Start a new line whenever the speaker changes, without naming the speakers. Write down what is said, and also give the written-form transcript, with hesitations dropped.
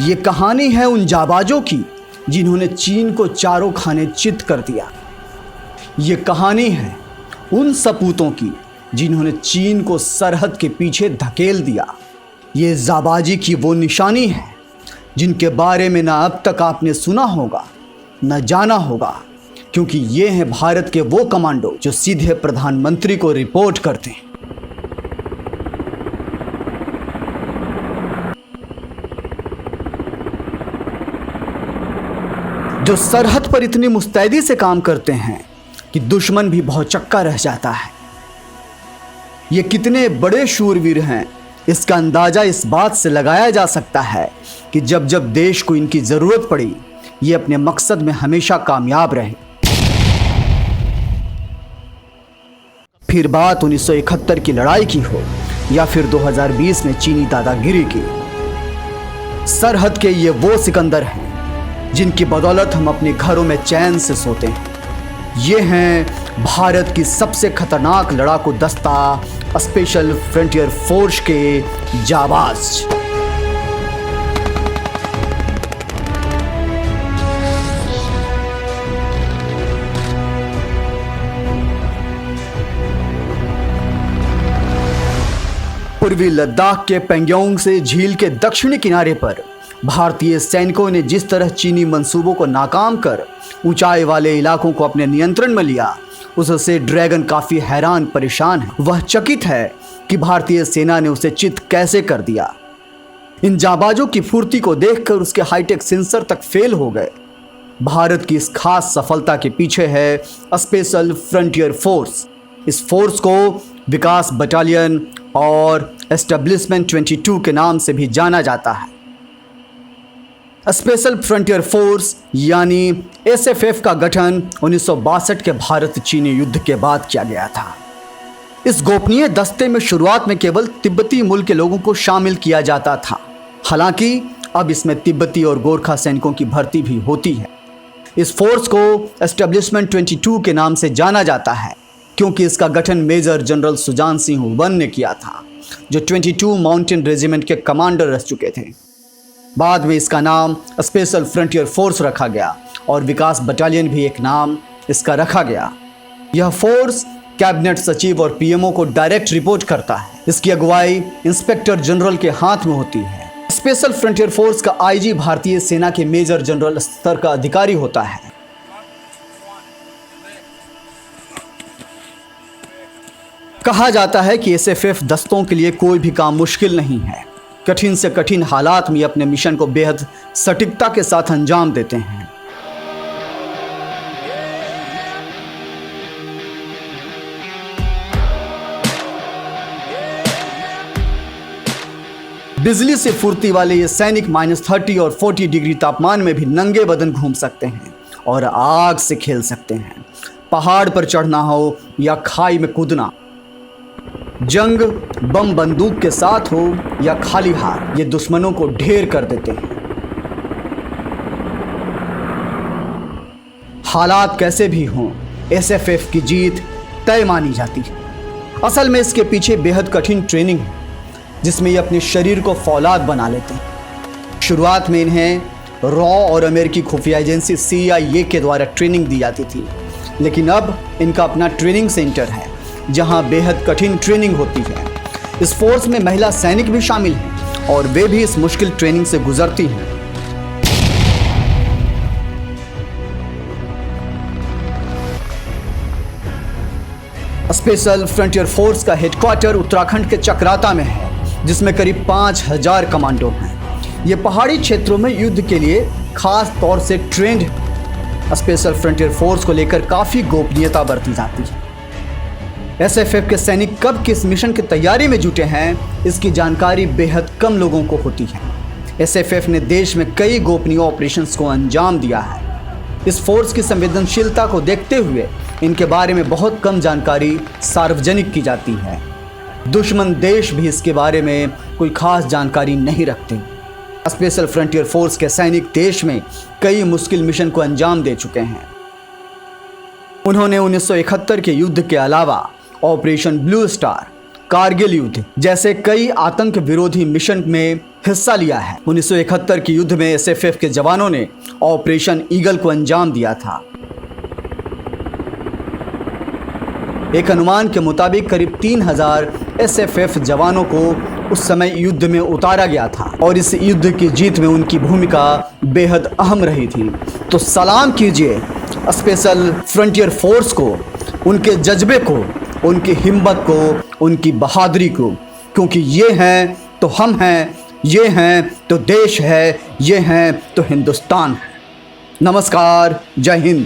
ये कहानी है उन जाबाजों की जिन्होंने चीन को चारों खाने चित कर दिया। ये कहानी है उन सपूतों की जिन्होंने चीन को सरहद के पीछे धकेल दिया। ये जाबाजी की वो निशानी है जिनके बारे में ना अब तक आपने सुना होगा न जाना होगा, क्योंकि ये हैं भारत के वो कमांडो जो सीधे प्रधानमंत्री को रिपोर्ट करते हैं। जो सरहद पर इतनी मुस्तैदी से काम करते हैं कि दुश्मन भी भौचक्का रह जाता है। ये कितने बड़े शूरवीर हैं, इसका अंदाजा इस बात से लगाया जा सकता है कि जब जब देश को इनकी ज़रूरत पड़ी, ये अपने मकसद में हमेशा कामयाब रहे। फिर बात 1971 की लड़ाई की हो या फिर 2020 में चीनी दादागिरी की, सरहद के ये वो सिकंदर हैं जिनकी बदौलत हम अपने घरों में चैन से सोते हैं। ये हैं भारत की सबसे खतरनाक लड़ाकू दस्ता स्पेशल फ्रंटियर फोर्स के जाबाज। पूर्वी लद्दाख के पेंगोंग से झील के दक्षिणी किनारे पर भारतीय सैनिकों ने जिस तरह चीनी मंसूबों को नाकाम कर ऊंचाई वाले इलाकों को अपने नियंत्रण में लिया, उससे ड्रैगन काफी हैरान परेशान है। वह चकित है कि भारतीय सेना ने उसे चित कैसे कर दिया। इन जाबाजों की फुर्ती को देखकर उसके हाईटेक सेंसर तक फेल हो गए। भारत की इस खास सफलता के पीछे है स्पेशल फ्रंटियर फोर्स। इस फोर्स को विकास बटालियन और एस्टेब्लिशमेंट 22 के नाम से भी जाना जाता है। स्पेशल फ्रंटियर फोर्स यानी एसएफएफ का गठन 1962 के भारत चीनी युद्ध के बाद किया गया था। इस गोपनीय दस्ते में शुरुआत में केवल तिब्बती मूल के लोगों को शामिल किया जाता था। हालांकि अब इसमें तिब्बती और गोरखा सैनिकों की भर्ती भी होती है। इस फोर्स को एस्टेब्लिशमेंट 22 के नाम से जाना जाता है क्योंकि इसका गठन मेजर जनरल सुजान सिंह वन ने किया था, जो 22 माउंटेन रेजिमेंट के कमांडर रह चुके थे। बाद में इसका नाम स्पेशल फ्रंटियर फोर्स रखा गया और विकास बटालियन भी एक नाम इसका रखा गया। यह फोर्स कैबिनेट सचिव और पीएमओ को डायरेक्ट रिपोर्ट करता है। इसकी अगुवाई इंस्पेक्टर जनरल के हाथ में होती है। स्पेशल फ्रंटियर फोर्स का आईजी भारतीय सेना के मेजर जनरल स्तर का अधिकारी होता है। कहा जाता है कि एसएफएफ दस्तों के लिए कोई भी काम मुश्किल नहीं है। कठिन से कठिन हालात में अपने मिशन को बेहद सटीकता के साथ अंजाम देते हैं। बिजली से फुर्ती वाले ये सैनिक -30 और 40 डिग्री तापमान में भी नंगे बदन घूम सकते हैं और आग से खेल सकते हैं। पहाड़ पर चढ़ना हो या खाई में कूदना, जंग बम बंदूक के साथ हो या खाली हाथ, ये दुश्मनों को ढेर कर देते हैं। हालात कैसे भी हों, एसएफएफ की जीत तय मानी जाती है। असल में इसके पीछे बेहद कठिन ट्रेनिंग है जिसमें ये अपने शरीर को फौलाद बना लेते हैं। शुरुआत में इन्हें रॉ और अमेरिकी खुफिया एजेंसी CIA के द्वारा ट्रेनिंग दी जाती थी, लेकिन अब इनका अपना ट्रेनिंग सेंटर है जहां बेहद कठिन ट्रेनिंग होती है। इस फोर्स में महिला सैनिक भी शामिल हैं और वे भी इस मुश्किल ट्रेनिंग से गुजरती हैं। स्पेशल फ्रंटियर फोर्स का हेडक्वार्टर उत्तराखंड के चक्राता में है, जिसमें करीब 5000 कमांडो हैं। ये पहाड़ी क्षेत्रों में युद्ध के लिए खास तौर से ट्रेंड है। स्पेशल फ्रंटियर फोर्स को लेकर काफ़ी गोपनीयता बरती जाती है। एसएफएफ के सैनिक कब किस मिशन की तैयारी में जुटे हैं, इसकी जानकारी बेहद कम लोगों को होती है। एसएफएफ ने देश में कई गोपनीय ऑपरेशंस को अंजाम दिया है। इस फोर्स की संवेदनशीलता को देखते हुए इनके बारे में बहुत कम जानकारी सार्वजनिक की जाती है। दुश्मन देश भी इसके बारे में कोई खास जानकारी नहीं रखते। स्पेशल फ्रंटियर फोर्स के सैनिक देश में कई मुश्किल मिशन को अंजाम दे चुके हैं। उन्होंने 1971 के युद्ध के अलावा ऑपरेशन ब्लू स्टार, कारगिल युद्ध जैसे कई आतंक विरोधी मिशन में हिस्सा लिया है। 1971 के युद्ध में एसएफएफ के जवानों ने ऑपरेशन ईगल को अंजाम दिया था। एक अनुमान के मुताबिक करीब 3000 एसएफएफ जवानों को उस समय युद्ध में उतारा गया था और इस युद्ध की जीत में उनकी भूमिका बेहद अहम रही थी। तो सलाम कीजिए स्पेशल फ्रंटियर फोर्स को, उनके जज्बे को, उनकी हिम्मत को, उनकी बहादुरी को, क्योंकि ये हैं तो हम हैं, ये हैं तो देश है, ये हैं तो हिंदुस्तान है। नमस्कार, जय हिंद।